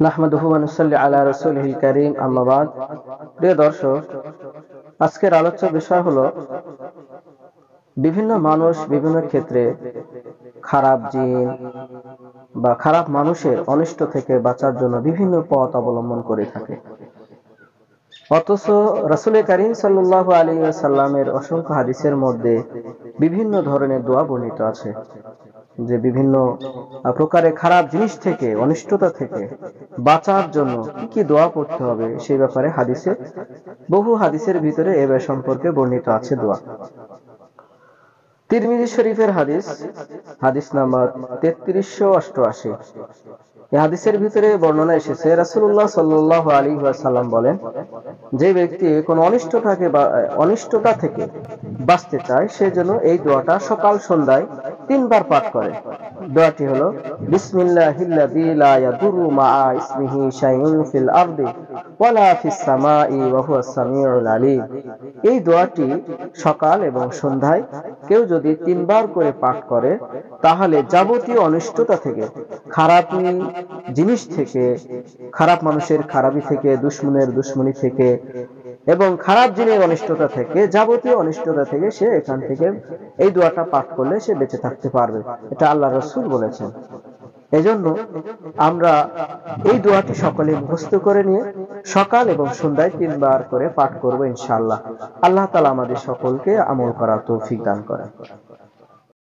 নাহমাদুহু ওয়া নুসাল্লি আলা রাসূলিহিল কারীম, আম্মা বাদ। প্রিয় দর্শক, আজকের আলোচ্য বিষয় হলো বিভিন্ন মানুষ বিভিন্ন ক্ষেত্রে খারাপ জিন বা খারাপ মানুষের অনিষ্ট থেকে বাঁচার জন্য বিভিন্ন পথ অবলম্বন করে থাকে। অথচ রাসূল কারীম সাল্লাল্লাহু আলাইহি ওয়াসাল্লামের অসংখ্য হাদিসের মধ্যে বিভিন্ন ধরনের দোয়া বর্ণিত আছে, যে বিভিন্ন প্রকারের খারাপ জিনিস থেকে, অনিষ্টতা থেকে বাঁচার জন্য কি কি দোয়া পড়তে হবে সেই ব্যাপারে বহু হাদিসের ভিতরে এ সম্পর্কে বর্ণিত আছে দোয়া। তিরমিজি শরীফের হাদিস নাম্বার 3388। এই হাদিসের ভিতরে বর্ণনা এসেছে, রাসূলুল্লাহ সাল্লাল্লাহু আলাইহি ওয়াসাল্লাম বলেন, যে ব্যক্তি কোন অনিষ্টতা থেকে বাঁচতে চায় সে যেন এই দোয়াটা সকাল সন্ধ্যায় 3 বার পাঠ করে। দোয়াটি হলো, বিসমিল্লাহিল্লাযী লা ইয়াদুররু মা'a ইসমিহি শাইউন ফিল আরদি ওয়ালা ফিস সামাই ওয়া হুয়াস সামিউল আলীম। এই দোয়াটি সকাল এবং সন্ধ্যায় কেউ যদি 3 বার করে পাঠ করে তাহলে যাবতীয় অনিষ্টতা থেকে, খারাপ জিনিস থেকে, খারাপ মানুষের খারাপি থেকে, দুশমনের দুশমনি থেকে এবং খারাপ জিনের অনিষ্টতা থেকে, যাবতীয় অনিষ্টতা থেকে সে এখান থেকে এই দোয়াটা পাঠ করলে সে বেঁচে থাকতে পারবে। এটা আল্লাহ রাসূল বলেছেন। এজন্য আমরা এই দোয়াটি সকলে মুখস্থ করে নিয়ে সকাল এবং সন্ধ্যায় 3 বার করে পাঠ করব ইনশাআল্লাহ। আল্লাহ তাআলা আমাদের সকলকে আমল করার তৌফিক দান করেন।